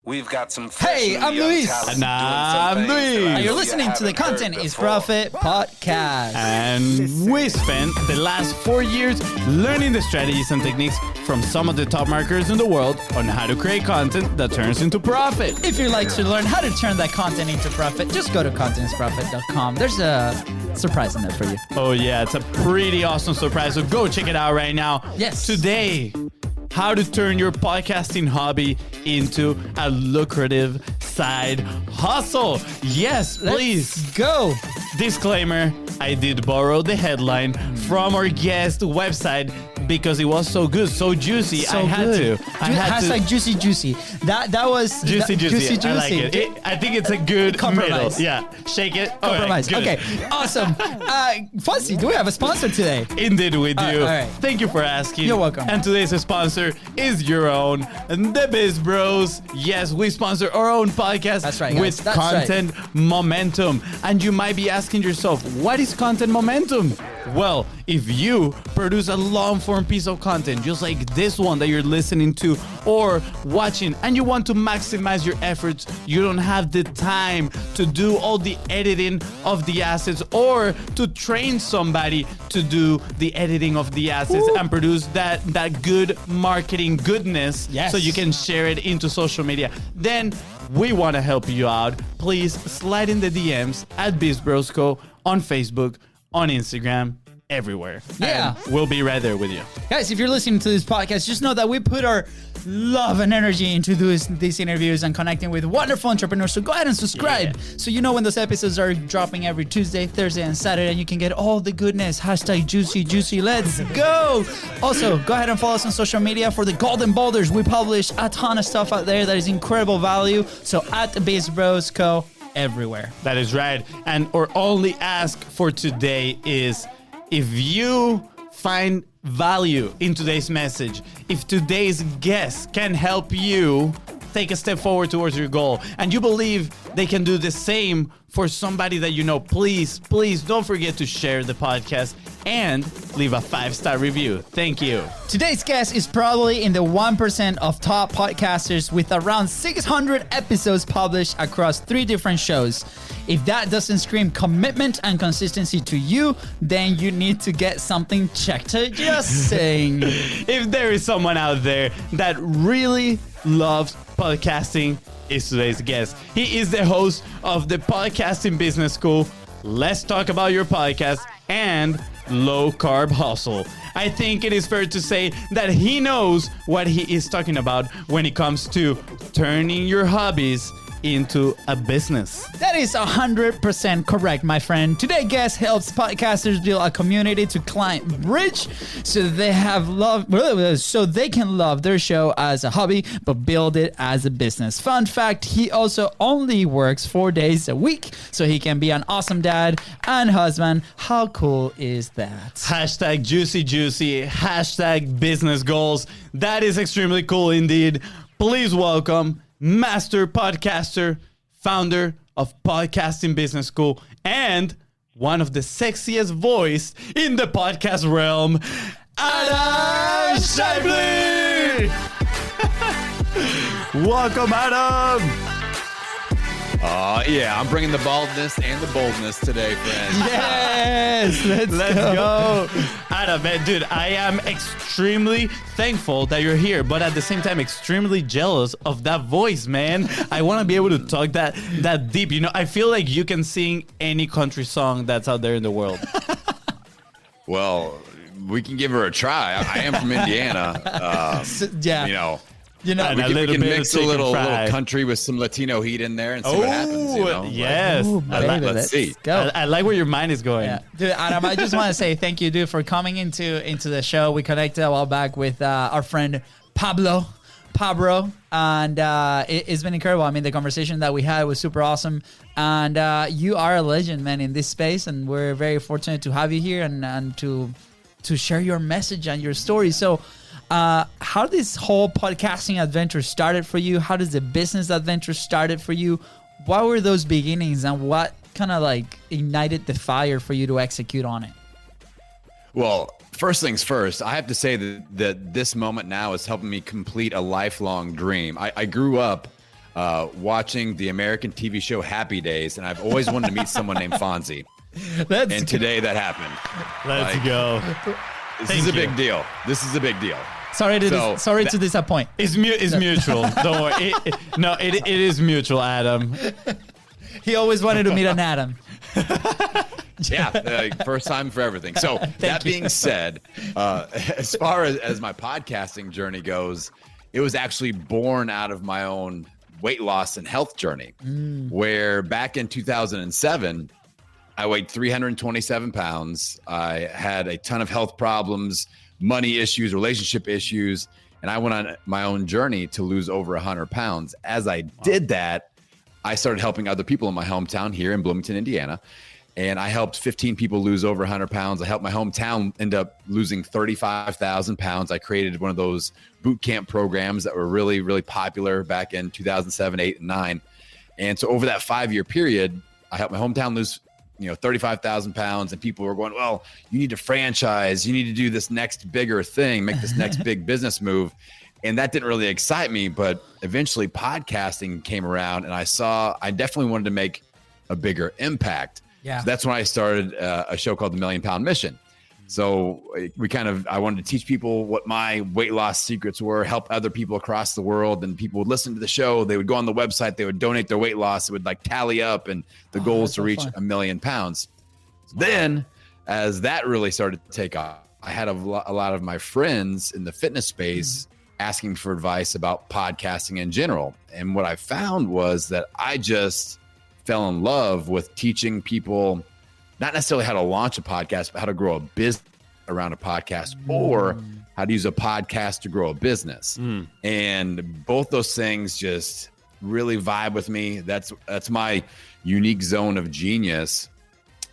We've got some Hey, I'm Luis. And I'm Luis. And you're listening to the Content is Profit podcast. And we spent the last 4 years learning the strategies and techniques from some of the top marketers in the world on how to create content that turns into profit. If you'd like to learn how to turn that content into profit, just go to contentisprofit.com. There's a surprise in there for you. Oh yeah, it's a pretty awesome surprise. So go check it out right now. Yes. Today, how to turn your podcasting hobby into a lucrative side hustle. Yes, please. Let's go. Disclaimer, I did borrow the headline from our guest website because it was so good, so juicy. So I had good. to. I had Hashtag to. juicy juicy. That was Juicy, juicy. I like juicy. it. I think it's a good Compromise. middle. Yeah, shake it. Compromise. All right, Okay, awesome. FONZI, do we have a sponsor today? Indeed we do. All right. Thank you for asking. You're welcome. And today's sponsor is your own, the BIZBROS. Yes, we sponsor our own podcast. That's right, guys. With That's content momentum. And you might be asking yourself, what is content momentum? Well, if you produce a long-form piece of content, just like this one that you're listening to or watching, and you want to maximize your efforts, you don't have the time to do all the editing of the assets or to train somebody to do the editing of the assets and produce that good marketing goodness. Yes. So you can share it into social media. Then we want to help you out. Please slide in the DMs at BIZBROSCO on Facebook, on Instagram, everywhere. Yeah. And we'll be right there with you. Guys, if you're listening to this podcast, just know that we put our love and energy into these interviews and connecting with wonderful entrepreneurs. So go ahead and subscribe so you know when those episodes are dropping every Tuesday, Thursday, and Saturday, and you can get all the goodness. Hashtag juicy, juicy. Let's go. Also, go ahead and follow us on social media for the Golden Boulders. We publish a ton of stuff out there that is incredible value. So at BIZBROSCO everywhere. That is right. And our only ask for today is if you find value in today's message, if today's guest can help you take a step forward towards your goal, and you believe they can do the same for somebody that you know, please don't forget to share the podcast and leave a 5-star review. Thank you. Today's guest is probably in the 1% of top podcasters with around 600 episodes published across 3 different shows. If that doesn't scream commitment and consistency to you, then you need to get something checked. Just saying. If there is someone out there that really loves podcasting, is today's guest. He is the host of the Podcasting Business School, Let's Talk About Your Podcast, and Low Carb Hustle. I think it is fair to say that he knows what he is talking about when it comes to turning your hobbies into a business. That is 100% correct, my friend. Today's guest helps podcasters build a community to client bridge so they can love their show as a hobby but build it as a business. Fun fact, he also only works 4 days a week so he can be an awesome dad and husband. How cool is that? Hashtag juicy juicy, hashtag business goals. That is extremely cool indeed. Please welcome master podcaster, founder of Podcasting Business School, and one of the sexiest voice in the podcast realm, Adam Schaeuble. Welcome, Adam. Yeah, I'm bringing the baldness and the boldness today, friend. Yes, let's go. Adam, man, dude, I am extremely thankful that you're here, but at the same time, extremely jealous of that voice, man. I want to be able to talk that deep. You know, I feel like you can sing any country song that's out there in the world. Well, we can give her a try. I am from Indiana. Yeah. We can mix a little country with some Latino heat in there and see what happens. Yes. Let's see. Go. I like where your mind is going. Yeah. Dude, Adam, I just want to say thank you, dude, for coming into the show. We connected a while back with our friend Pablo, and it's been incredible. I mean, the conversation that we had was super awesome, and you are a legend, man, in this space, and we're very fortunate to have you here and to share your message and your story. So, how this whole podcasting adventure started for you? How does the business adventure started for you? What were those beginnings, and what kind of like ignited the fire for you to execute on it? Well, first things first, I have to say that this moment now is helping me complete a lifelong dream. I grew up watching the American TV show Happy Days, and I've always wanted to meet someone named Fonzie. And today that happened. Let's go. This is a big deal. This is a big deal. Sorry to disappoint. It's mutual. Don't worry. It is mutual, Adam. He always wanted to meet an Adam. Yeah, first time for everything. So that being said, as far as my podcasting journey goes, it was actually born out of my own weight loss and health journey, where back in 2007, I weighed 327 pounds. I had a ton of health problems, money issues, relationship issues, and I went on my own journey to lose over 100 pounds. As I did that, I started helping other people in my hometown here in Bloomington, Indiana. And I helped 15 people lose over 100 pounds. I helped my hometown end up losing 35,000 pounds. I created one of those boot camp programs that were really, really popular back in 2007, 8, and 9. And so over that 5-year period, I helped my hometown lose 35,000 pounds, and people were going, well, you need to franchise, you need to do this next bigger thing, make this next big business move. And that didn't really excite me, but eventually podcasting came around, and I definitely wanted to make a bigger impact. Yeah. So that's when I started a show called The Million Pound Mission. So I wanted to teach people what my weight loss secrets were, help other people across the world, and people would listen to the show. They would go on the website, they would donate their weight loss. It would tally up, and the goal is to reach 1 million pounds. Then as that really started to take off, I had a lot of my friends in the fitness space asking for advice about podcasting in general. And what I found was that I just fell in love with teaching people not necessarily how to launch a podcast, but how to grow a business around a podcast, or how to use a podcast to grow a business. And both those things just really vibe with me. That's my unique zone of genius.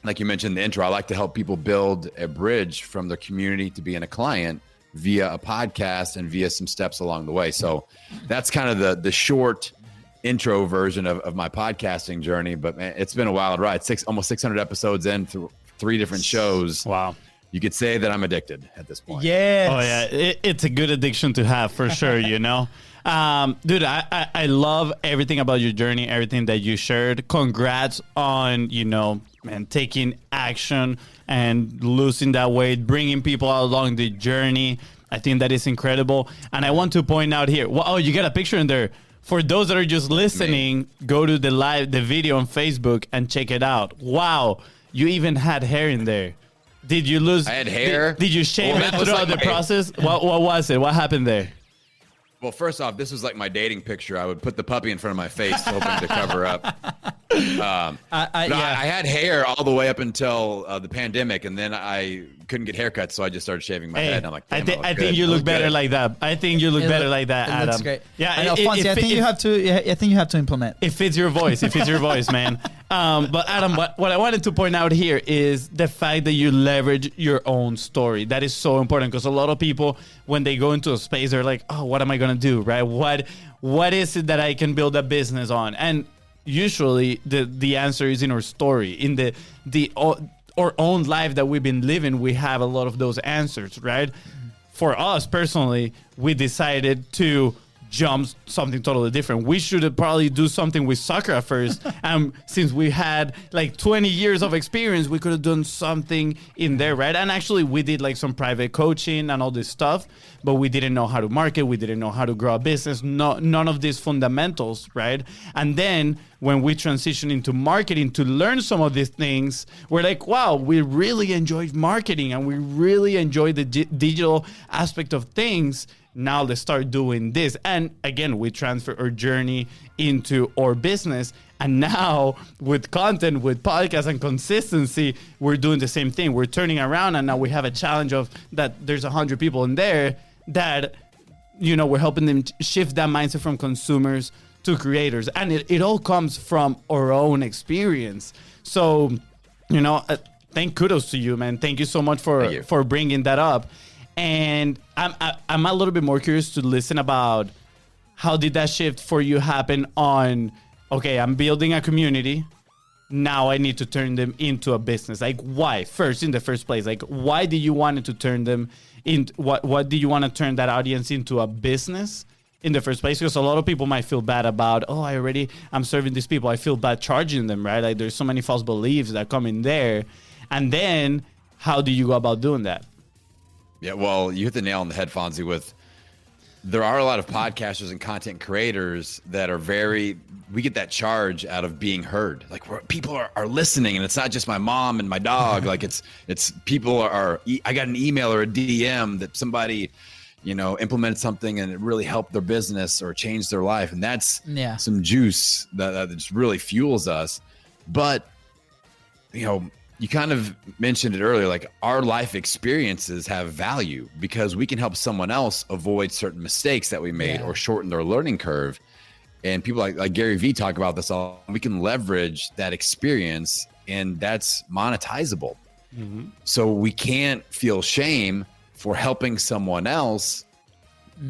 Like you mentioned in the intro, I like to help people build a bridge from their community to being a client via a podcast and via some steps along the way. So that's kind of the short intro version of my podcasting journey, but man, it's been a wild ride. Almost 600 episodes in through 3 different shows. Wow. You could say that I'm addicted at this point. Yes. Oh yeah, it's a good addiction to have for sure. Dude, I love everything about your journey, everything that you shared. Congrats on taking action and losing that weight, bringing people along the journey. I think that is incredible. And I want to point out here. Oh, you got a picture in there. For those that are just listening, go to the video on Facebook and check it out. Wow, you even had hair in there. Did you lose? I had hair. Did you shave it throughout the process? What was it? What happened there? Well, first off, this was like my dating picture. I would put the puppy in front of my face, hoping to cover up. I had hair all the way up until the pandemic, and then I couldn't get haircuts, so I just started shaving my head. And I'm like, I think you look better like that. I think you look better like that, Adam. Looks great. Yeah, I know, Fonzie, I think you have to implement. It fits your voice. It fits your voice, man. But Adam, what I wanted to point out here is the fact that you leverage your own story. That is so important, because a lot of people, when they go into a space, they're like, oh, what am I going to do, right? What is it that I can build a business on? And usually the answer is in our story, in our own life that we've been living. We have a lot of those answers, right? For us personally, we decided to jump something totally different. We should probably do something with soccer at first. And since we had like 20 years of experience, we could have done something in there, right? And actually we did like some private coaching and all this stuff, but we didn't know how to market. We didn't know how to grow a business. None of these fundamentals, right? And then when we transitioned into marketing to learn some of these things, we're like, wow, we really enjoyed marketing and we really enjoy the digital aspect of things. Now let's start doing this. And again, we transfer our journey into our business. And now with content, with podcasts and consistency, we're doing the same thing. We're turning around, and now we have a challenge of that there's 100 people in there that, we're helping them shift that mindset from consumers to creators. And it all comes from our own experience. So, thank kudos to you, man. Thank you so much for bringing that up. And I'm a little bit more curious to listen about how did that shift for you happen on, okay, I'm building a community. Now I need to turn them into a business. Like why? In the first place, like why did you want to turn them into, what do you want to turn that audience into a business? in the first place, because a lot of people might feel bad about, I'm serving these people, I feel bad charging them, right? Like there's so many false beliefs that come in there. And then how do you go about doing that? Yeah, well, you hit the nail on the head, Fonzie, there are a lot of podcasters and content creators that are we get that charge out of being heard. Like people are listening, and it's not just my mom and my dog. Like it's people I got an email or a DM that somebody, implemented something and it really helped their business or changed their life. And that's some juice that just really fuels us. But, you kind of mentioned it earlier, like our life experiences have value because we can help someone else avoid certain mistakes that we made or shorten their learning curve. And people like Gary Vee talk about this all. We can leverage that experience, and that's monetizable. Mm-hmm. So we can't feel shame for helping someone else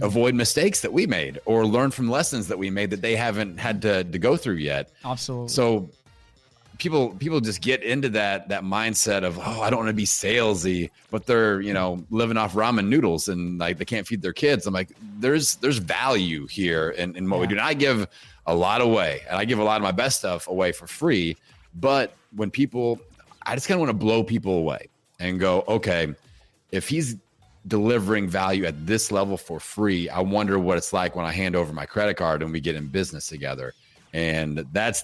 avoid mistakes that we made or learn from lessons that we made that they haven't had to go through yet. Absolutely. So people just get into that mindset of, I don't want to be salesy, but they're, living off ramen noodles and like they can't feed their kids. I'm like, there's value here in what we do. And I give a lot away, and I give a lot of my best stuff away for free. But when I just kind of want to blow people away and go, okay, if he's delivering value at this level for free, I wonder what it's like when I hand over my credit card and we get in business together. And that's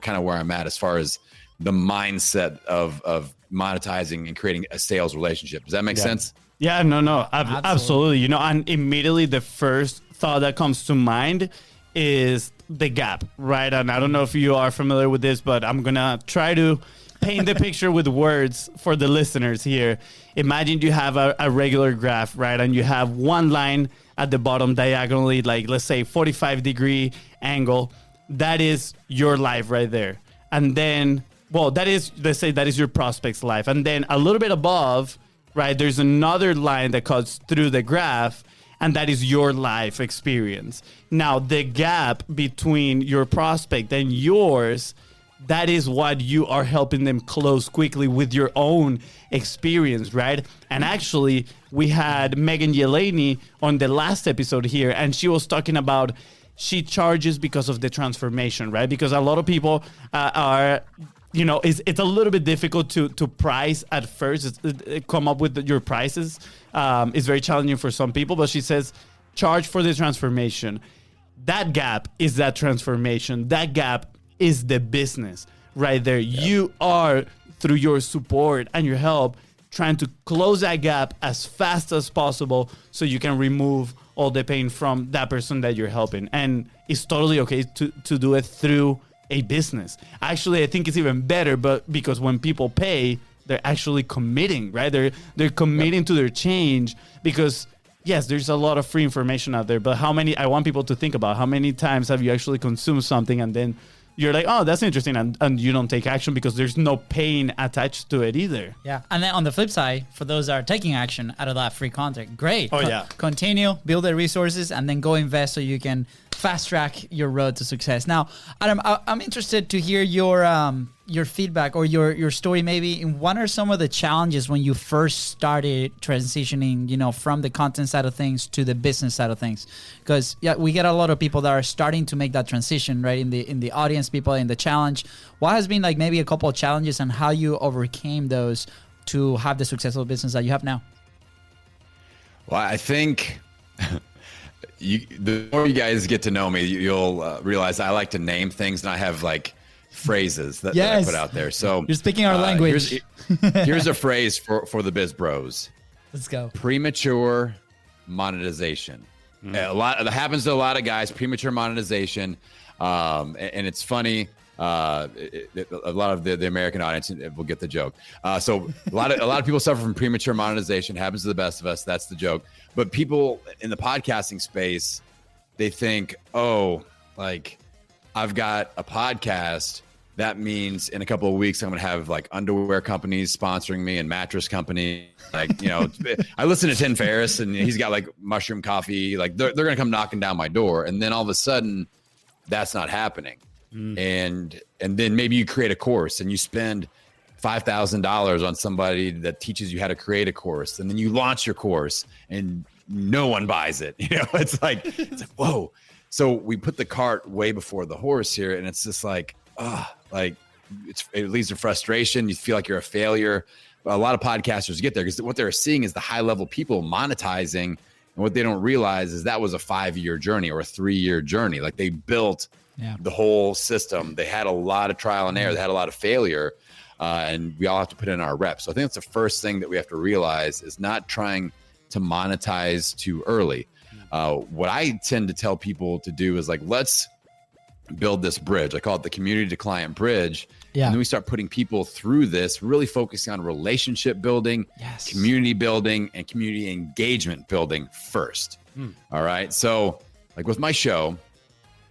kind of where I'm at as far as the mindset of monetizing and creating a sales relationship. Does that make sense? Yeah, no, absolutely. And immediately the first thought that comes to mind is the gap, right? And I don't know if you are familiar with this, but I'm going to try to paint the picture with words for the listeners here. Imagine you have a regular graph, right? And you have one line at the bottom diagonally, like let's say 45-degree angle. That is your life right there. And then, let's say that is your prospect's life. And then a little bit above, right, there's another line that cuts through the graph, and that is your life experience. Now, the gap between your prospect and yours, that is what you are helping them close quickly with your own experience, right? And actually, we had Megan Yeleni on the last episode here, and she was talking about she charges because of the transformation, right? Because a lot of people are, it's a little bit difficult to price at first. Come up with your prices. It's very challenging for some people, but she says, charge for the transformation. That gap is that transformation. That gap is the business right there. Yep. You are, through your support and your help, trying to close that gap as fast as possible so you can remove all the pain from that person that you're helping. And it's totally okay to do it through a business. Actually, I think it's even better, but because when people pay, they're actually committing, right? They're committing to their change, because yes, there's a lot of free information out there, but I want people to think about how many times have you actually consumed something and then you're like, oh, that's interesting, and you don't take action because there's no pain attached to it either. Yeah, and then on the flip side, for those that are taking action out of that free content, great. Oh, Continue, build the resources, and then go invest so you can fast track your road to success. Now, Adam, I'm interested to hear your feedback or your story maybe. And what are some of the challenges when you first started transitioning, from the content side of things to the business side of things? Because we get a lot of people that are starting to make that transition, right? In the audience, people in the challenge. What has been like maybe a couple of challenges and how you overcame those to have the successful business that you have now? Well, I think the more you guys get to know me, you'll realize I like to name things, and I have like phrases that I put out there. So you're speaking our language. Here's a phrase for the Biz Bros. Let's go. Premature monetization. That happens to a lot of guys. Premature monetization, and it's funny. A lot of the American audience will get the joke. So a lot of people suffer from premature monetization. Happens to the best of us. That's the joke. But people in the podcasting space, they think, oh, like I've got a podcast. That means in a couple of weeks, I'm going to have like underwear companies sponsoring me and mattress company. Like, I listen to Tim Ferriss and he's got like mushroom coffee. Like they're going to come knocking down my door. And then all of a sudden that's not happening. And then maybe you create a course and you spend $5,000 on somebody that teaches you how to create a course. And then you launch your course and no one buys it. It's like, whoa. So we put the cart way before the horse here. And it's just like, it leads to frustration. You feel like you're a failure. But a lot of podcasters get there because what they're seeing is the high level people monetizing. And what they don't realize is that was a 5-year journey or a 3-year journey. Like they built the whole system. They had a lot of trial and error. They had a lot of failure. And we all have to put in our reps. So I think that's the first thing that we have to realize is not trying to monetize too early. What I tend to tell people to do is like, let's build this bridge. I call it the community to client bridge. Yeah. And then we start putting people through this, really focusing on relationship building, community building, and community engagement building first. All right. So like with my show,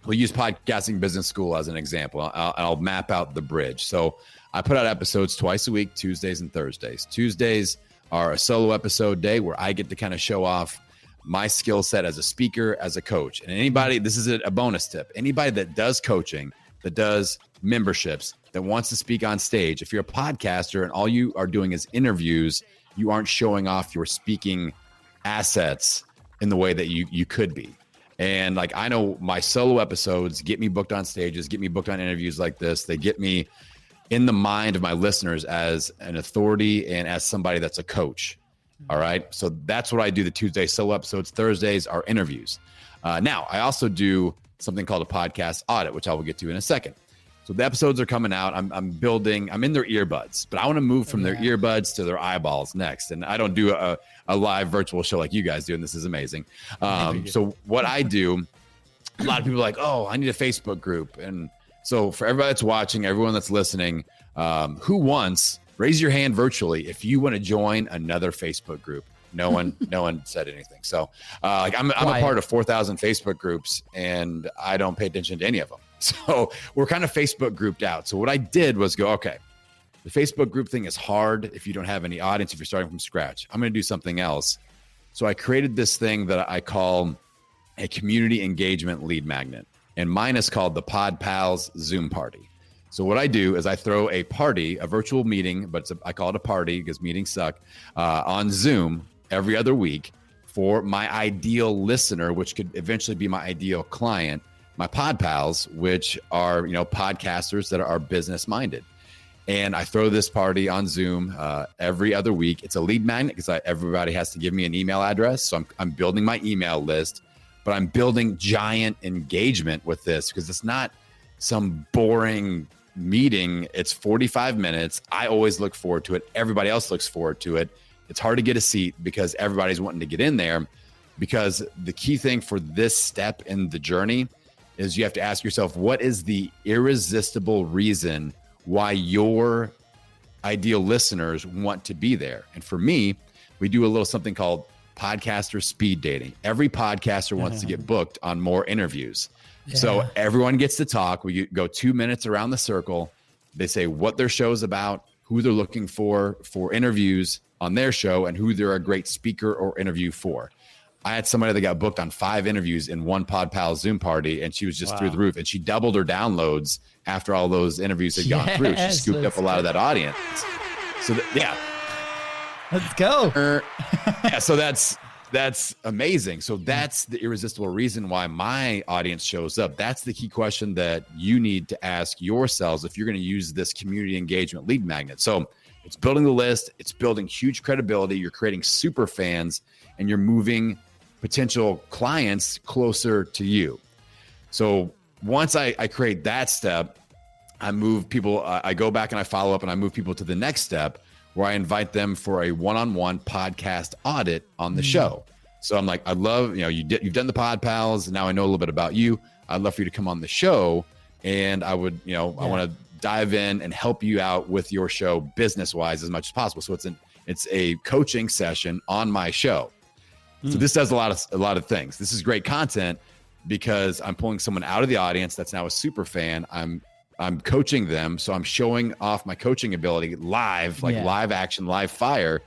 we'll use Podcasting Business School as an example. I'll map out the bridge. So I put out episodes twice a week, Tuesdays and Thursdays. Tuesdays are a solo episode day where I get to kind of show off my skill set as a speaker, as a coach. And anybody, this is a bonus tip, anybody that does coaching, that does memberships, that wants to speak on stage, if you're a podcaster and all you are doing is interviews, you aren't showing off your speaking assets in the way that you could be. And like, I know my solo episodes get me booked on stages, get me booked on interviews like this. They get me in the mind of my listeners as an authority and as somebody that's a coach. All right. So that's what I do. The Tuesday solo episodes. Thursdays are interviews. Now I also do something called a podcast audit, which I will get to in a second. So the episodes are coming out. I'm in their earbuds, but I want to move from their earbuds to their eyeballs next. And I don't do a live virtual show like you guys do. And this is amazing. So what I do, a lot of people are like, oh, I need a Facebook group. And so for everybody that's watching, everyone that's listening, who wants, raise your hand virtually if you want to join another Facebook group. No one said anything. So I'm a part of 4,000 Facebook groups and I don't pay attention to any of them. So we're kind of Facebook grouped out. So what I did was go, okay, the Facebook group thing is hard if you don't have any audience, if you're starting from scratch. I'm going to do something else. So I created this thing that I call a community engagement lead magnet. And mine is called the Pod Pals Zoom Party. So what I do is I throw a party, a virtual meeting, but I call it a party because meetings suck, on Zoom every other week for my ideal listener, which could eventually be my ideal client, my Pod Pals, which are, podcasters that are business minded. And I throw this party on Zoom every other week. It's a lead magnet because everybody has to give me an email address. So I'm building my email list, but I'm building giant engagement with this because it's not some boring meeting. It's 45 minutes. I always look forward to it. Everybody else looks forward to it. It's hard to get a seat because everybody's wanting to get in there, because the key thing for this step in the journey is you have to ask yourself, what is the irresistible reason why your ideal listeners want to be there? And for me, we do a little something called podcaster speed dating. Every podcaster wants to get booked on more interviews. Yeah. So everyone gets to talk. We go 2 minutes around the circle. They say what their show's about, who they're looking for interviews on their show, and who they're a great speaker or interview for. I had somebody that got booked on 5 interviews in one Pod Pal Zoom party, and she was just through the roof, and she doubled her downloads after all those interviews had gone through. She scooped up a lot of that audience. So let's go. So that's amazing. So that's the irresistible reason why my audience shows up. That's the key question that you need to ask yourselves if you're going to use this community engagement lead magnet. So it's building the list, it's building huge credibility, you're creating super fans, and you're moving potential clients closer to you. So once I create that step, I move people, I go back and I follow up and I move people to the next step where I invite them for a one-on-one podcast audit on the show. So I'm like, I'd love, you've done the Pod Pals, and now I know a little bit about you. I'd love for you to come on the show, and I would, I want to dive in and help you out with your show business-wise as much as possible. So it's a coaching session on my show. So this does a lot of things. This is great content because I'm pulling someone out of the audience that's now a super fan. I'm coaching them. So I'm showing off my coaching ability live, live action, live fire.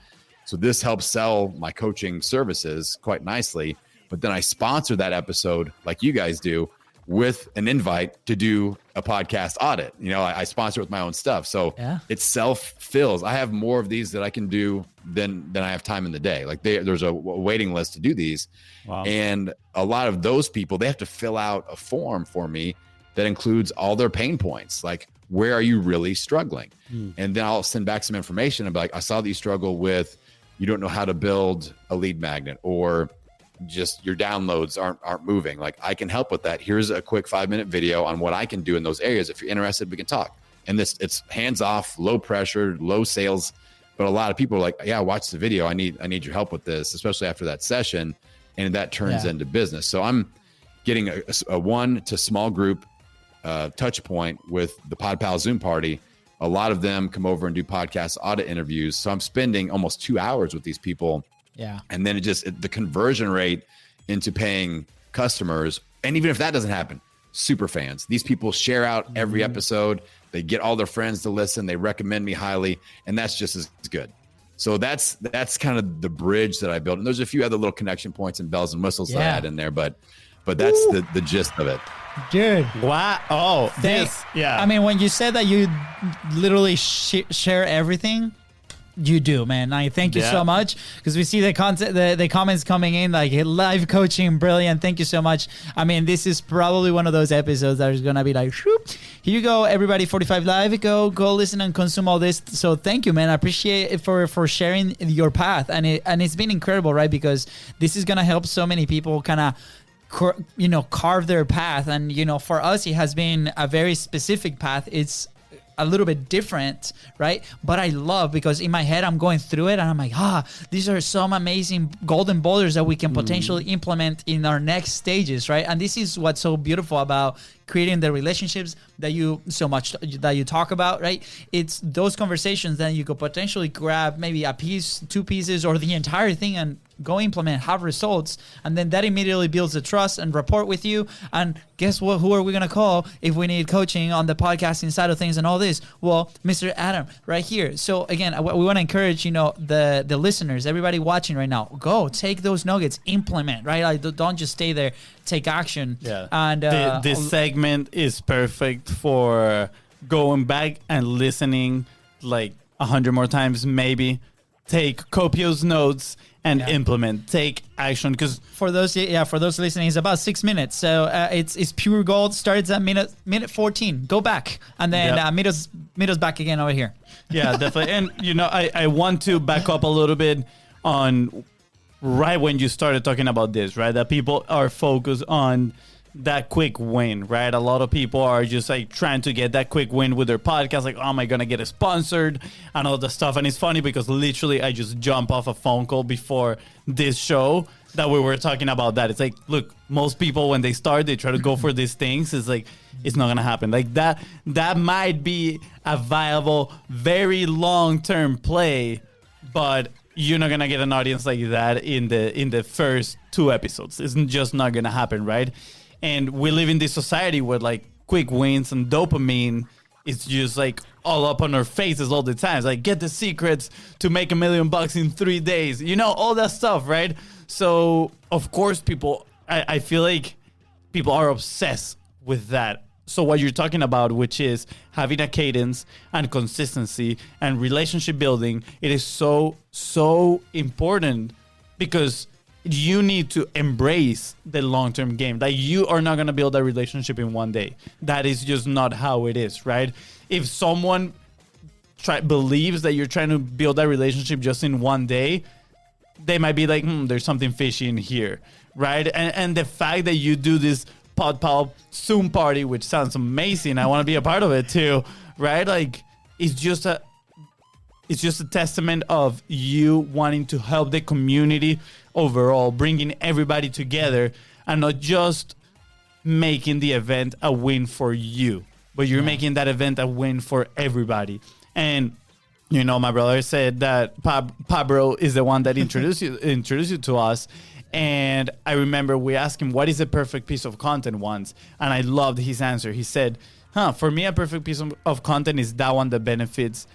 So this helps sell my coaching services quite nicely. But then I sponsor that episode like you guys do with an invite to do a podcast audit. You know, I sponsor with my own stuff. So it self-fills. I have more of these that I can do than I have time in the day. Like there's a waiting list to do these. Wow. And a lot of those people, they have to fill out a form for me that includes all their pain points. Like, where are you really struggling? And then I'll send back some information and be like, I saw that you struggle with, you don't know how to build a lead magnet, or just your downloads aren't moving. Like, I can help with that. Here's a quick 5-minute video on what I can do in those areas. If you're interested, we can talk. And it's hands off, low pressure, low sales. But a lot of people are like, yeah, watch the video. I need your help with this, especially after that session. And that turns into business. So I'm getting a one to small group touch point with the PodPal Zoom party. A lot of them come over and do podcast audit interviews. So I'm spending almost 2 hours with these people. Yeah. And then the conversion rate into paying customers. And even if that doesn't happen, super fans. These people share out every episode. They get all their friends to listen. They recommend me highly. And that's just as good. So that's kind of the bridge that I built. And there's a few other little connection points and bells and whistles that I add in there, but that's the gist of it. Dude. Wow. Oh, this. Yeah. I mean, when you said that you literally share everything, you do, man. I thank you so much, because we see the content, the comments coming in like, live coaching, brilliant. Thank you so much. I mean, this is probably one of those episodes that is gonna be like, whoop, here you go, everybody. 45 Live, go listen and consume all this. So thank you, man. I appreciate it for sharing your path, and it's been incredible, right? Because this is gonna help so many people kind of carve their path. And for us, it has been a very specific path. It's a little bit different, right? But I love, because in my head I'm going through it and I'm like, these are some amazing golden boulders that we can potentially implement in our next stages, right? And this is what's so beautiful about creating the relationships that you talk about, right? It's those conversations that you could potentially grab maybe a piece, 2 pieces, or the entire thing and go implement, have results, and then that immediately builds the trust and rapport with you. And guess what? Who are we gonna call if we need coaching on the podcasting side of things and all this? Well, Mr. Adam, right here. So again, we want to encourage the listeners, everybody watching right now, go take those nuggets, implement, right? Like, don't just stay there, take action. Yeah. And this segment is perfect for going back and listening like 100 more times, maybe. Take copious notes and implement, take action. Because for those listening, it's about 6 minutes. So it's pure gold. Starts at minute 14. Go back and then meet us back again over here. Yeah, definitely. And I want to back up a little bit on right when you started talking about this, right? That people are focused on that quick win, right? A lot of people are just like trying to get that quick win with their podcast, like, oh, am I gonna get it sponsored and all the stuff. And it's funny because literally I just jumped off a phone call before this show that we were talking about that. It's like, look, most people when they start, they try to go for these things. It's like, it's not gonna happen. Like that might be a viable, very long-term play, but you're not gonna get an audience like that in the first 2 episodes. It's just not gonna happen, right? And we live in this society where like quick wins and dopamine is just like all up on our faces all the time. It's like, get the secrets to make $1 million in 3 days, all that stuff, right? So of course I feel like people are obsessed with that. So what you're talking about, which is having a cadence and consistency and relationship building, it is so, so important, because you need to embrace the long-term game. Like, you are not going to build a relationship in one day. That is just not how it is, right? If someone believes that you're trying to build a relationship just in one day, they might be like, there's something fishy in here, right? And the fact that you do this PodPal Zoom party, which sounds amazing, I want to be a part of it too, right? Like, it's just a testament of you wanting to help the community overall, bringing everybody together and not just making the event a win for you, but you're making that event a win for everybody. And my brother said that Pablo is the one that introduced you to us. And I remember we asked him, what is a perfect piece of content once? And I loved his answer. He said, for me, a perfect piece of content is that one that benefits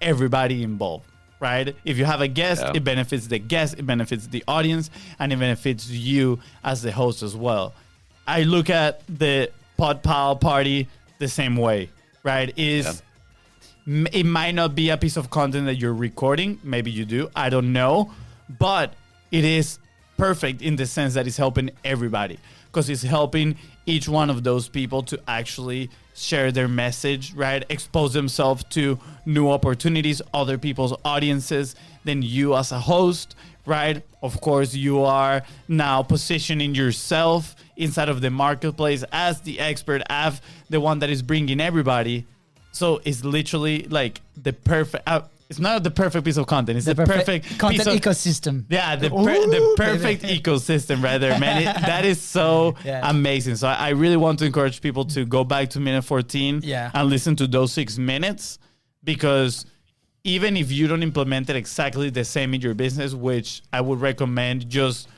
everybody involved, right? If you have a guest, it benefits the guest, it benefits the audience, and it benefits you as the host as well. I look at the pot pile party the same way, right? It might not be a piece of content that you're recording. Maybe you do. I don't know. But it is perfect in the sense that it's helping everybody, because it's helping each one of those people to actually share their message, right? Expose themselves to new opportunities, other people's audiences, then you as a host, right? Of course, you are now positioning yourself inside of the marketplace as the expert, as the one that is bringing everybody. So it's literally like the perfect... it's not the perfect piece of content. It's the perfect content piece of ecosystem. Yeah, the perfect ecosystem right there, man. That is so amazing. So I really want to encourage people to go back to minute 14 and listen to those 6 minutes, because even if you don't implement it exactly the same in your business, which I would recommend, just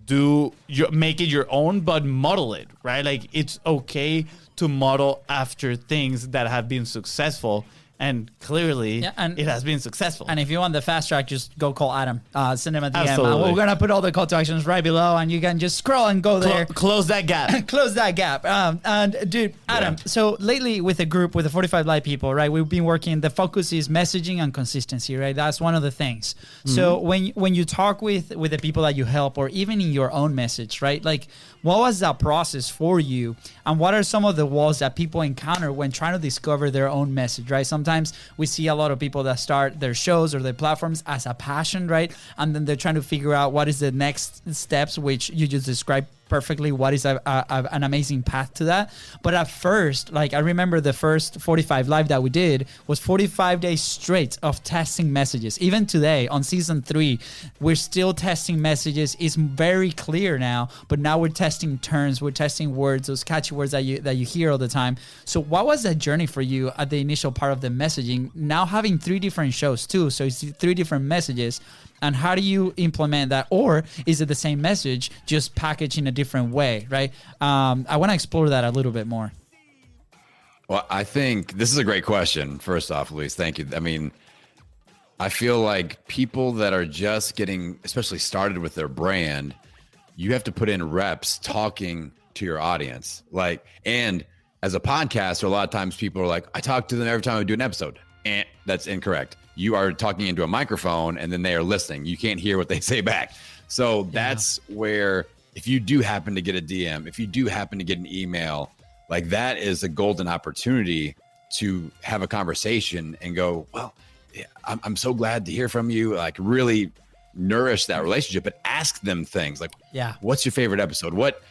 make it your own, but model it, right? Like, it's okay to model after things that have been successful. And clearly, it has been successful. And if you want the fast track, just go call Adam. Send him a DM. Absolutely. We're going to put all the call to actions right below, and you can just scroll and go there. Close that gap. Close that gap. And dude, Adam, so lately with the group, with the 45 Live people, right, we've been working, the focus is messaging and consistency, right? That's one of the things. Mm-hmm. So when you talk with the people that you help, or even in your own message, right, like, what was that process for you? And what are some of the walls that people encounter when trying to discover their own message, right? Sometimes we see a lot of people that start their shows or their platforms as a passion, right? And then they're trying to figure out what is the next steps, which you just described perfectly, what is an amazing path to that. But at first, like, I remember the first 45 Live that we did was 45 days straight of testing messages. Even today on season 3, we're still testing messages. It's very clear now, but now we're testing terms, we're testing words, those catchy words that you hear all the time. So what was that journey for you at the initial part of the messaging? Now having 3 different shows too, so it's 3 different messages. And how do you implement that? Or is it the same message, just packaged in a different way, right? I want to explore that a little bit more. Well, I think this is a great question. First off, Luis, thank you. I mean, I feel like people that are just getting, especially started with their brand, you have to put in reps talking to your audience. Like, and as a podcaster, a lot of times people are like, I talk to them every time I do an episode. And that's incorrect. You are talking into a microphone and then they are listening. You can't hear what they say back. So that's where, if you do happen to get a DM, if you do happen to get an email, like, that is a golden opportunity to have a conversation and go, well, I'm so glad to hear from you. Like, really nourish that relationship, but ask them things like, what's your favorite episode? What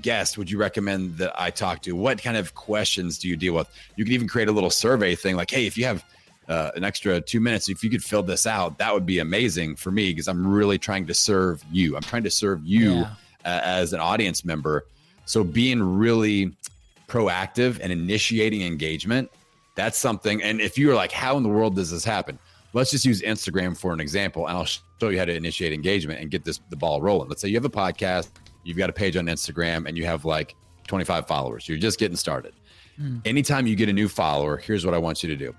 guest would you recommend that I talk to? What kind of questions do you deal with? You can even create a little survey thing like, hey, if you have an extra 2 minutes, if you could fill this out, that would be amazing for me, because I'm really trying to serve you. I'm trying to serve you as an audience member. So being really proactive and initiating engagement, that's something. And if you're like, how in the world does this happen? Let's just use Instagram for an example, and I'll show you how to initiate engagement and get the ball rolling. Let's say you have a podcast, you've got a page on Instagram, and you have like 25 followers. You're just getting started. Anytime you get a new follower, here's what I want you to do.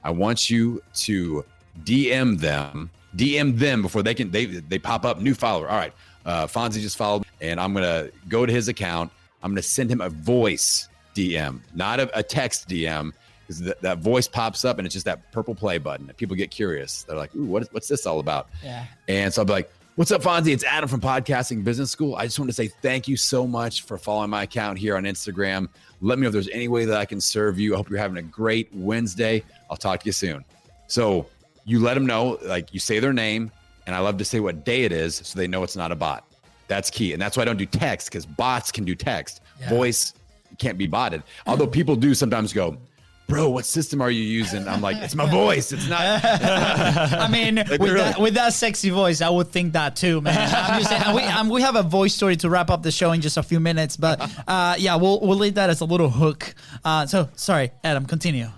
I want you to DM them before they pop up, new follower. All right, Fonzie just followed, and I'm going to go to his account. I'm going to send him a voice DM, not a text DM, because that voice pops up and it's just that purple play button. And people get curious. They're like, ooh, what's this all about? Yeah. And so I'll be like, what's up, Fonzie? It's Adam from Podcasting Business School. I just want to say thank you so much for following my account here on Instagram. Let me know if there's any way that I can serve you. I hope you're having a great Wednesday. I'll talk to you soon. So you let them know, like, you say their name, and I love to say what day it is so they know it's not a bot. That's key. And that's why I don't do text, because bots can do text. Voice can't be botted. Although people do sometimes go, bro, what system are you using? I'm like, it's my voice. It's not. I mean, like, with that sexy voice, I would think that too, man. I'm just saying, and we have a voice story to wrap up the show in just a few minutes, but we'll leave that as a little hook. So sorry, Adam, continue.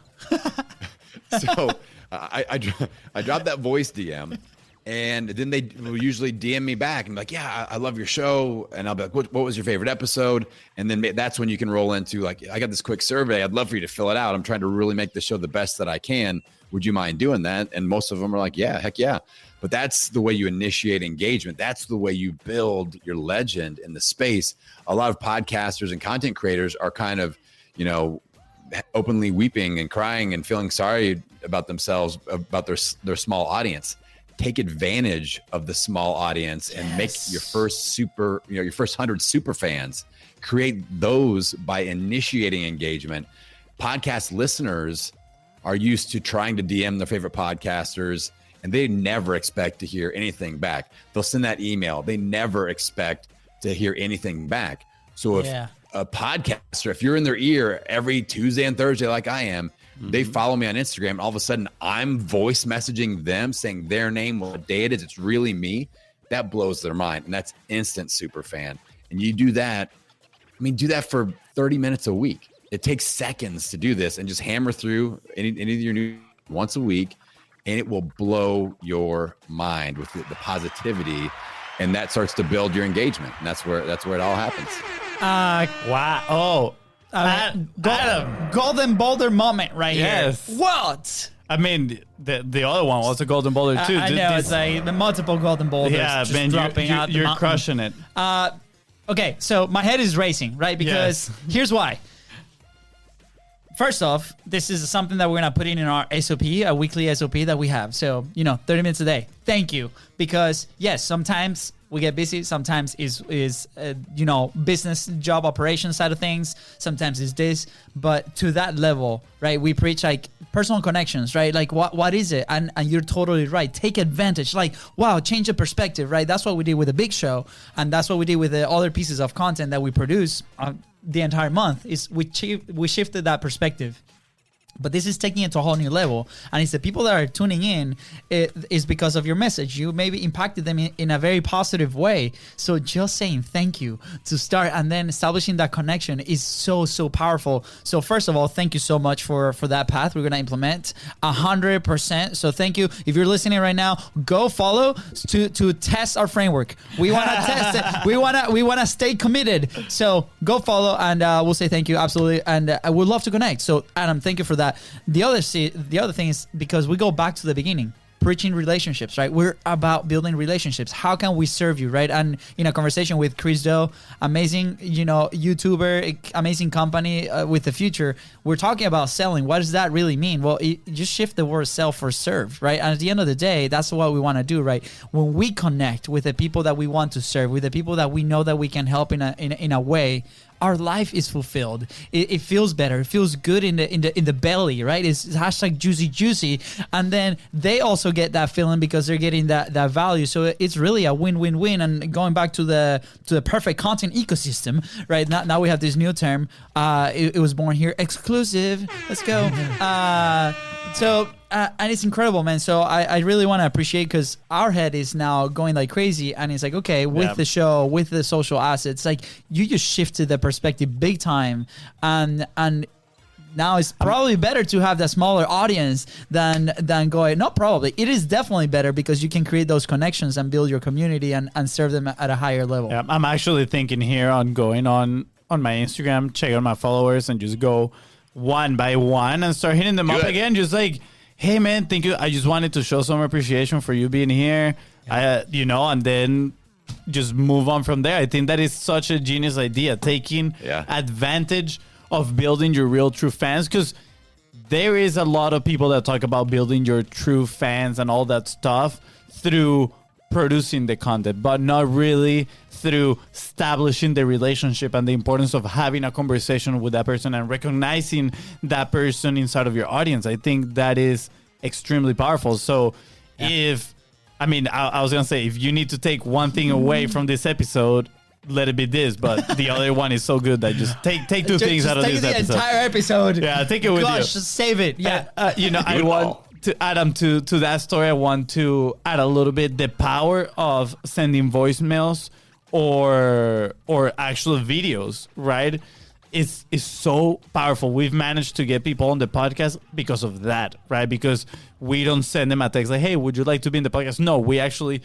So I dropped that voice DM, And then they will usually DM me back and be like, yeah, I love your show. And I'll be like, what was your favorite episode? And then that's when you can roll into like, I got this quick survey. I'd love for you to fill it out. I'm trying to really make the show the best that I can. Would you mind doing that? And most of them are like, yeah, heck yeah. But that's the way you initiate engagement. That's the way you build your legend in the space. A lot of podcasters and content creators are kind of, you know, openly weeping and crying and feeling sorry about themselves, about their small audience. Take advantage of the small audience and make your first your first 100 super fans. Create those by initiating engagement. Podcast listeners are used to trying to DM their favorite podcasters, and they never expect to hear anything back. They'll send that email. They never expect to hear anything back. So if a podcaster, if you're in their ear every Tuesday and Thursday like I am, they follow me on Instagram, and all of a sudden I'm voice messaging them saying their name, what day it is, it's really me. That blows their mind. And that's instant super fan. And you do that, do that for 30 minutes a week. It takes seconds to do this, and just hammer through any of your new once a week, and it will blow your mind with the positivity. And that starts to build your engagement. And that's where it all happens. Wow. Oh, Adam, golden boulder moment right here. What? I mean, the other one was a golden boulder too. I know, it's like the multiple golden boulders just man, dropping out the you're mountain. crushing it. Okay, so my head is racing, right? Because here's why. First off, this is something that we're going to put in our SOP, a weekly SOP that we have. So, 30 minutes a day. Thank you. Because, yes, sometimes we get busy. Sometimes is business, job operations side of things. Sometimes it's this. But to that level, right, we preach like personal connections, right? Like, what is it? And you're totally right. Take advantage. Like, wow, change the perspective, right? That's what we did with the big show. And that's what we did with the other pieces of content that we produce the entire month. Is we shifted that perspective. But this is taking it to a whole new level. And it's the people that are tuning in, it is because of your message. You maybe impacted them in a very positive way. So just saying thank you to start and then establishing that connection is so, so powerful. So first of all, thank you so much for that path we're going to implement 100%. So thank you. If you're listening right now, go follow to test our framework. We want to test it. We want to stay committed. So go follow, and we'll say thank you. Absolutely. And I would love to connect. So Adam, thank you for that. The other thing is, because we go back to the beginning, preaching relationships, right? We're about building relationships. How can we serve you, right? And in a conversation with Chris Doe, amazing, YouTuber, amazing company with the future, we're talking about selling. What does that really mean? Well, just shift the word sell for serve, right? And at the end of the day, that's what we want to do, right? When we connect with the people that we want to serve, with the people that we know that we can help in a way, our life is fulfilled. It feels better. It feels good in the belly, right? It's hashtag juicy, and then they also get that feeling because they're getting that value. So it's really a win-win-win. And going back to the perfect content ecosystem, right? Now we have this new term. It was born here, exclusive. Let's go. And it's incredible, man. So I really want to appreciate, because our head is now going like crazy, and it's like, okay, with the show, with the social assets, like you just shifted the perspective big time, and now it's probably better to have that smaller audience than going. Not probably, it is definitely better, because you can create those connections and build your community and serve them at a higher level. Yeah, I'm actually thinking here on going on my Instagram, check out my followers, and just go one by one and start hitting them up again. Just like, hey man, thank you. I just wanted to show some appreciation for you being here. And then just move on from there. I think that is such a genius idea, taking advantage of building your real true fans, because there is a lot of people that talk about building your true fans and all that stuff through producing the content, but not really through establishing the relationship and the importance of having a conversation with that person and recognizing that person inside of your audience. I think that is extremely powerful. So I was going to say, if you need to take one thing away from this episode, let it be this, but the other one is so good that just take two things out of this episode. Take the entire episode. Yeah, take it with you. Gosh, just save it. Yeah. I want to add to that story. I want to add a little bit the power of sending voicemails or actual videos, right? is so powerful. We've managed to get people on the podcast because of that, right? Because we don't send them a text like, hey, would you like to be in the podcast? No, we actually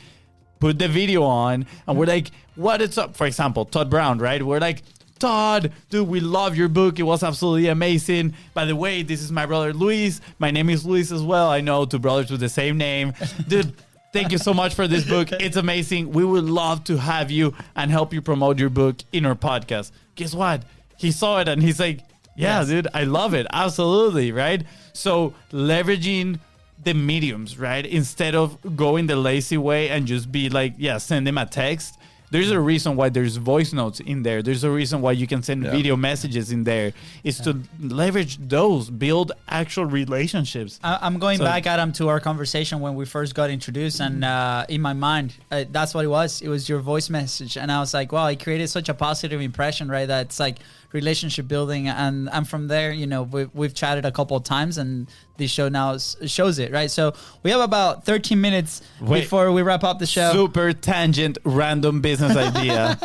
put the video on and we're like, what is up? For example, Todd Brown, right? We're like, Todd, dude, we love your book. It was absolutely amazing. By the way, this is my brother, Luis. My name is Luis as well. I know, two brothers with the same name. Dude, thank you so much for this book. It's amazing. We would love to have you and help you promote your book in our podcast. Guess what? He saw it and he's like, yeah, dude, I love it. Absolutely, right? So leveraging the mediums, right? Instead of going the lazy way and just be like, yeah, send him a text. There's a reason why there's voice notes in there. There's a reason why you can send video messages in there. It's to leverage those, build actual relationships. I'm going back, Adam, to our conversation when we first got introduced. And in my mind, that's what it was. It was your voice message. And I was like, wow, it created such a positive impression, right? That it's like relationship building. And from there, you know, we've chatted a couple of times and this show now shows it, right? So we have about 13 minutes before we wrap up the show. Super tangent, random business idea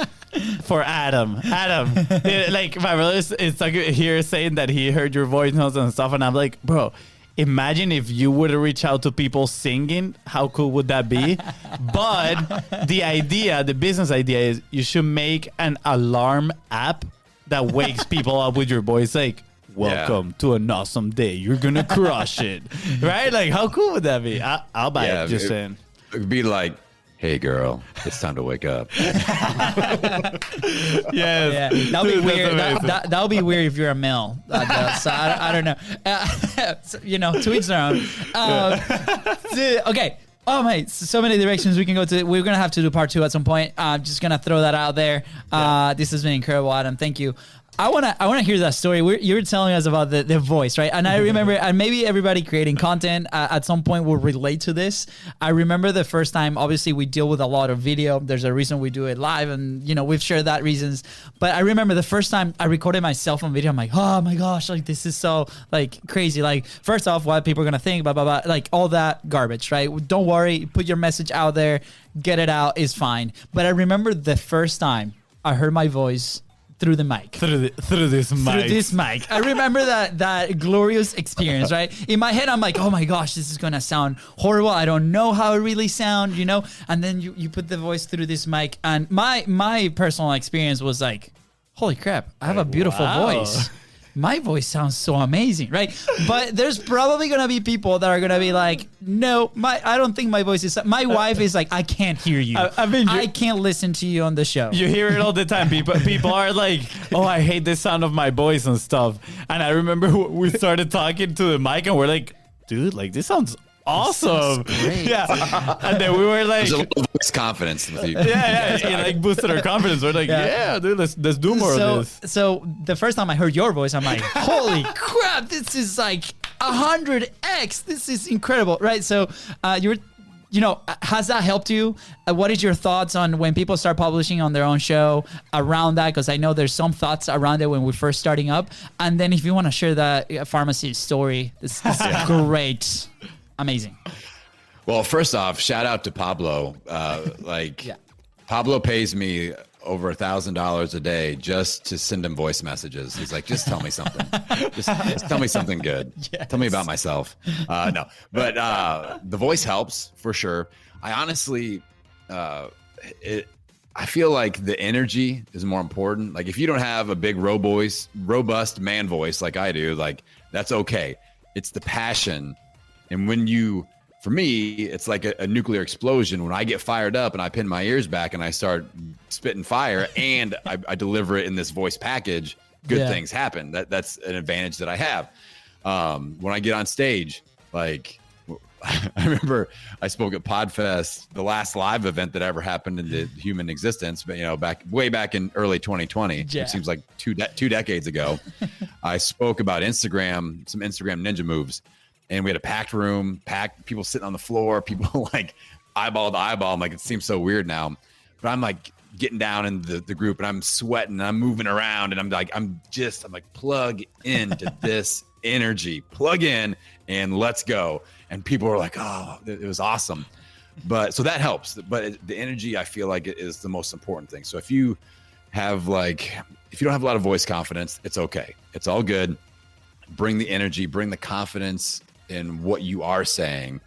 for Adam. Adam, like my brother is like here saying that he heard your voice notes and stuff. And I'm like, bro, imagine if you would reach out to people singing. How cool would that be? But the business idea is you should make an alarm app that wakes people up with your voice. Like, welcome to an awesome day. You're going to crush it. Right? Like, how cool would that be? I'll buy it, just saying. It would be like, hey, girl, it's time to wake up. Yes. Yeah, that'll be weird. That'll be weird if you're a male. So I don't know. So, you know, to each their own. Okay. Oh my, so many directions we can go to. We're going to have to do part 2 at some point. I'm just going to throw that out there. This has been incredible, Adam. Thank you. I want to hear that story. You were telling us about the voice, right? And I remember, and maybe everybody creating content at some point will relate to this. I remember the first time, obviously we deal with a lot of video. There's a reason we do it live and, you know, we've shared that reasons. But I remember the first time I recorded myself on video, I'm like, oh my gosh, like this is so like crazy. Like first off, what people are going to think, blah, blah, blah, like all that garbage, right? Don't worry, put your message out there, get it out is fine. But I remember the first time I heard my voice through the mic. Through this mic. I remember that glorious experience, right? In my head, I'm like, oh my gosh, this is going to sound horrible. I don't know how it really sounds, you know? And then you put the voice through this mic. And my personal experience was like, holy crap, I have a beautiful voice. My voice sounds so amazing, right? But there's probably going to be people that are going to be like, no, I don't think my voice is... My wife is like, I can't hear you. I can't listen to you on the show. You hear it all the time. People are like, oh, I hate the sound of my voice and stuff. And I remember we started talking to the mic and we're like, dude, like this sounds awesome. Great. Yeah. And then we were like... There's a little voice confidence with you. Yeah. It like boosted our confidence. We're like, yeah dude, let's do more of this. So the first time I heard your voice, I'm like, holy crap, this is like 100x. This is incredible, right? So you know, has that helped you? What is your thoughts on when people start publishing on their own show around that? Because I know there's some thoughts around it when we're first starting up. And then if you want to share that pharmacy story, this is great. Amazing. Well, first off, shout out to Pablo. Pablo pays me over $1,000 a day just to send him voice messages. He's like, just tell me something. Just tell me something good. Yes. Tell me about myself. No, but the voice helps for sure. I honestly, I feel like the energy is more important. Like if you don't have a big robust man voice like I do, like that's okay. It's the passion. And for me, it's like a nuclear explosion. When I get fired up and I pin my ears back and I start spitting fire and I deliver it in this voice package, good things happen. That's an advantage that I have. When I get on stage, like I remember I spoke at Podfest, the last live event that ever happened in the human existence, but way back in early 2020, it seems like two decades ago. I spoke about some Instagram ninja moves. And we had a packed room, people sitting on the floor, people like eyeball to eyeball. I'm like, it seems so weird now. But I'm like getting down in the group and I'm sweating and I'm moving around and I'm like, plug into this energy, plug in and let's go. And people were like, oh, it was awesome. But so that helps. But the energy, I feel like, is the most important thing. So if you have like, if you don't have a lot of voice confidence, it's okay. It's all good. Bring the energy, bring the confidence in what you are saying,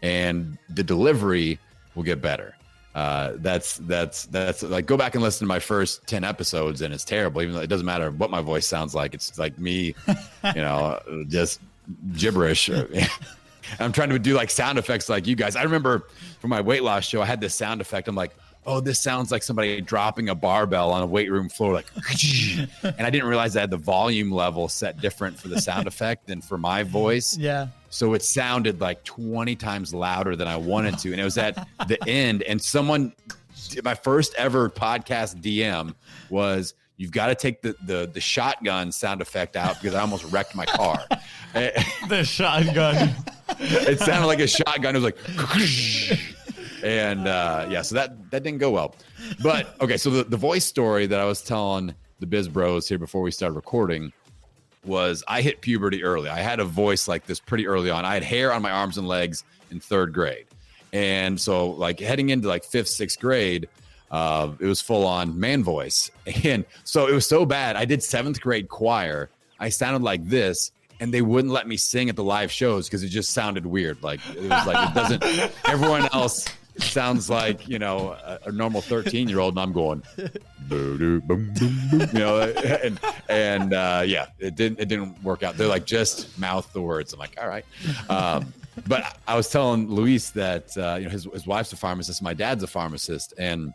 and the delivery will get better. That's like, go back and listen to my first 10 episodes and it's terrible. Even though it doesn't matter what my voice sounds like. It's like me, just gibberish. I'm trying to do like sound effects like you guys. I remember for my weight loss show, I had this sound effect. I'm like, oh, this sounds like somebody dropping a barbell on a weight room floor, like, and I didn't realize I had the volume level set different for the sound effect than for my voice. Yeah. So it sounded like 20 times louder than I wanted to. And it was at the end. And someone, my first ever podcast DM was, you've got to take the shotgun sound effect out because I almost wrecked my car. The shotgun. It sounded like a shotgun. It was like, and so that didn't go well. But okay, so the voice story that I was telling the Biz Bros here before we started recording was, I hit puberty early. I had a voice like this pretty early on. I had hair on my arms and legs in 3rd grade. And so like heading into like 5th, 6th grade, it was full on man voice. And so it was so bad. I did 7th grade choir. I sounded like this, and they wouldn't let me sing at the live shows because it just sounded weird. Like it was like, it doesn't, everyone else sounds like, a normal 13-year-old, and I'm going, boom, boom, boom, it didn't work out. They're like, just mouth the words. I'm like, all right. But I was telling Luis that his wife's a pharmacist, my dad's a pharmacist, and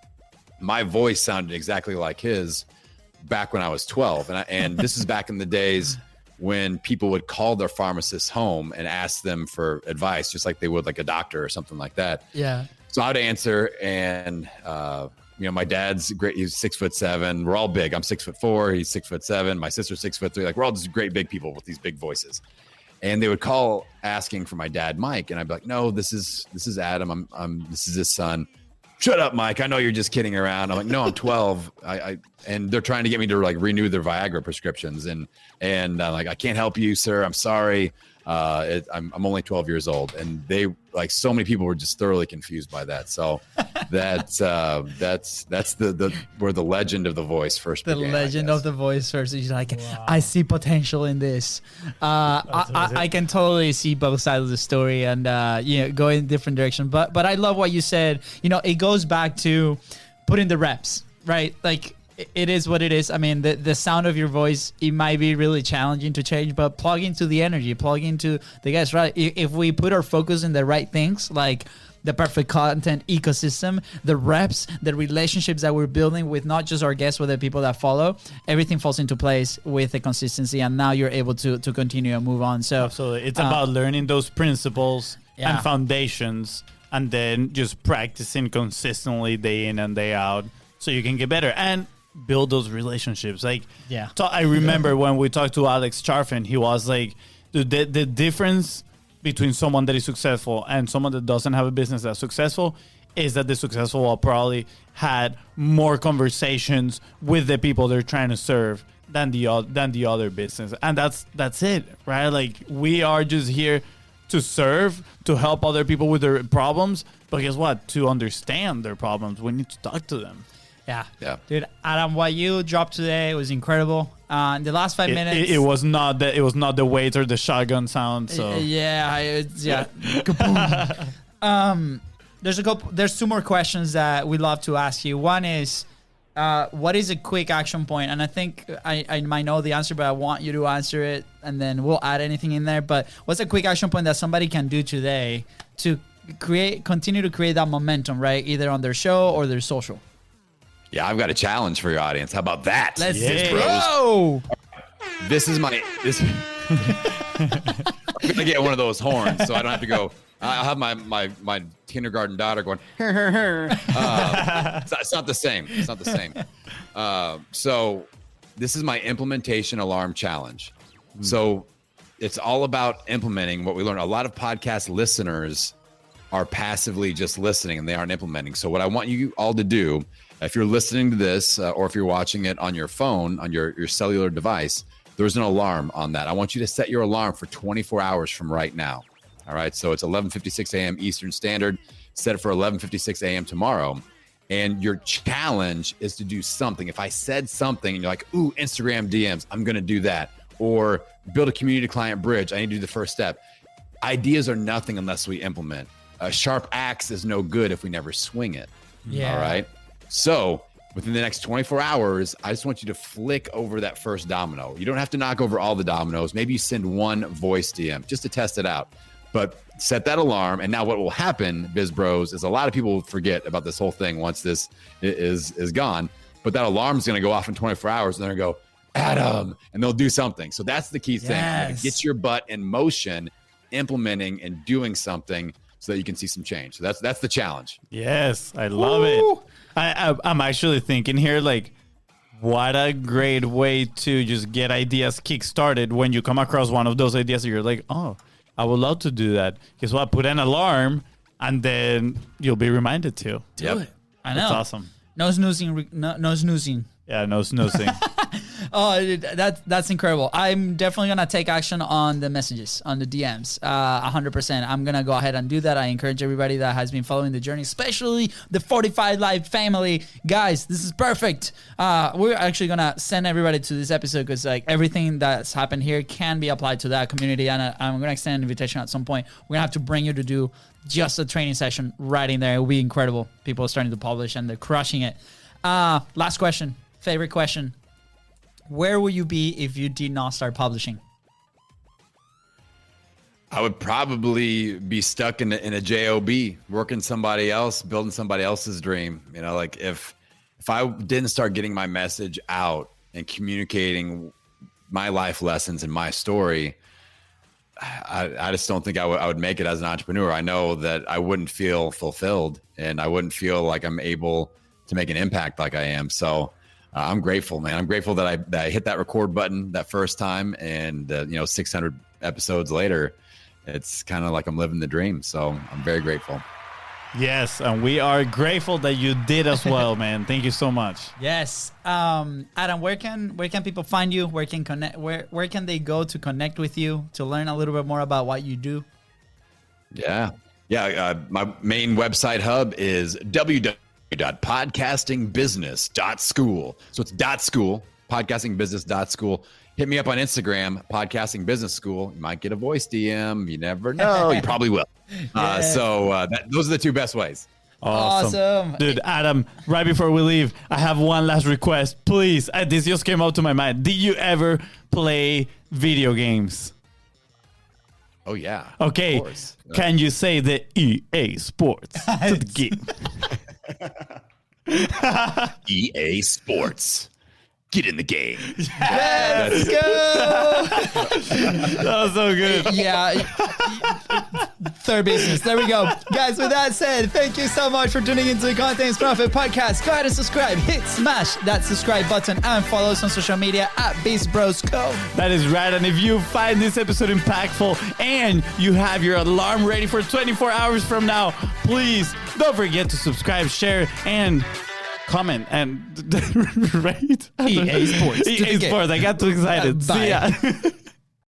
my voice sounded exactly like his back when I was 12. And this is back in the days when people would call their pharmacists home and ask them for advice, just like they would like a doctor or something like that. Yeah. So I'd answer, and my dad's great. He's 6'7". We're all big. I'm 6'4". He's 6'7". My sister's 6'3". Like, we're all just great big people with these big voices. And they would call asking for my dad, Mike, and I'd be like, "No, this is Adam. This is his son." "Shut up, Mike. I know you're just kidding around." I'm like, "No, I'm 12. And they're trying to get me to like renew their Viagra prescriptions, and I'm like, "I can't help you, sir. I'm sorry. I'm only 12 years old." And they, like, so many people were just thoroughly confused by that. So that's the where the legend of the voice first began. The legend of the voice first. He's like, wow. I see potential in this. I can totally see both sides of the story and go in different directions. But I love what you said. It goes back to putting the reps, right? Like, it is what it is. I mean, the sound of your voice, it might be really challenging to change, but plug into the energy, plug into the guests, right? If we put our focus in the right things, like the perfect content ecosystem, the reps, the relationships that we're building with not just our guests, but the people that follow, everything falls into place with the consistency, and now you're able to continue and move on. So absolutely. It's about learning those principles and foundations, and then just practicing consistently day in and day out so you can get better and build those relationships. Like, I remember when we talked to Alex Charfen, he was like, the difference between someone that is successful and someone that doesn't have a business that's successful is that the successful will probably had more conversations with the people they're trying to serve than the other business. And that's it, right? Like, we are just here to serve, to help other people with their problems, but guess what? To understand their problems, we need to talk to them. Yeah. Dude, Adam, what you dropped today was incredible. In the last 5 minutes, it was not the weight or the shotgun sound. So There's two more questions that we love to ask you. One is, what is a quick action point? And I think I might know the answer, but I want you to answer it, and then we'll add anything in there. But what's a quick action point that somebody can do today to continue to create that momentum, right? Either on their show or their social. Yeah, I've got a challenge for your audience. How about that? Let's go. This is I'm gonna get one of those horns, so I don't have to go. I'll have my kindergarten daughter going. It's not the same. It's not the same. So this is my implementation alarm challenge. So it's all about implementing what we learned. A lot of podcast listeners are passively just listening, and they aren't implementing. So what I want you all to do, if you're listening to this or if you're watching it on your phone, on your cellular device, there's an alarm on that. I want you to set your alarm for 24 hours from right now. All right. So it's 11:56 a.m. Eastern Standard. Set it for 11:56 a.m. tomorrow. And your challenge is to do something. If I said something and you're like, ooh, Instagram DMs, I'm going to do that. Or build a community client bridge. I need to do the first step. Ideas are nothing unless we implement. A sharp axe is no good if we never swing it. Yeah. All right. So within the next 24 hours, I just want you to flick over that first domino. You don't have to knock over all the dominoes. Maybe you send one voice DM just to test it out. But set that alarm. And now what will happen, BizBros, is a lot of people will forget about this whole thing once this is gone. But that alarm is going to go off in 24 hours and they're going to go, Adam, and they'll do something. So that's the key thing. Get your butt in motion, implementing and doing something so that you can see some change. So that's the challenge. Yes, I love it. I'm actually thinking here, like, what a great way to just get ideas kick-started when you come across one of those ideas and you're like, oh, I would love to do that. Guess what? Put an alarm and then you'll be reminded to. Do it. I know. That's awesome. No snoozing. No snoozing. Yeah, no snoozing. Oh, dude, that's incredible. I'm definitely going to take action on the messages, on the DMs, 100%. I'm going to go ahead and do that. I encourage everybody that has been following the journey, especially the Fortified Live family. Guys, this is perfect. We're actually going to send everybody to this episode because like everything that's happened here can be applied to that community. And I'm going to extend an invitation at some point. We're going to have to bring you to do just a training session right in there. It will be incredible. People are starting to publish and they're crushing it. Last question, favorite question. Where would you be if you did not start publishing? I would probably be stuck in a job, working somebody else, building somebody else's dream. You know, like if I didn't start getting my message out and communicating my life lessons and my story, I just don't think I would make it as an entrepreneur. I know that I wouldn't feel fulfilled and I wouldn't feel like I'm able to make an impact like I am. So I'm grateful, man. I'm grateful that I hit that record button that first time, and 600 episodes later, it's kind of like I'm living the dream. So I'm very grateful. Yes, and we are grateful that you did as well, man. Thank you so much. Yes, Adam. Where can people find you? Where can connect? Where can they go to connect with you to learn a little bit more about what you do? Yeah. My main website hub is www.podcastingbusiness.school. So it's .school, podcastingbusiness.school. Hit me up on Instagram, Podcasting Business School. You might get a voice DM. You never know. You probably will. Those are the two best ways. Awesome. Dude, Adam, right before we leave, I have one last request. Please, this just came up to my mind. Did you ever play video games? Oh, yeah. Okay. Of course. Can you say the EA Sports to the game? EA Sports. Get in the game. Let's go. That was so good. Yeah. Third business. There we go. Guys, with that said, thank you so much for tuning into the Contents Profit Podcast. Go ahead and subscribe. Smash that subscribe button and follow us on social media at BIZBROS Co. That is right. And if you find this episode impactful and you have your alarm ready for 24 hours from now, please don't forget to subscribe, share, and comment and rate. EA Sports. EA Sports. I got too excited. Bye. See ya.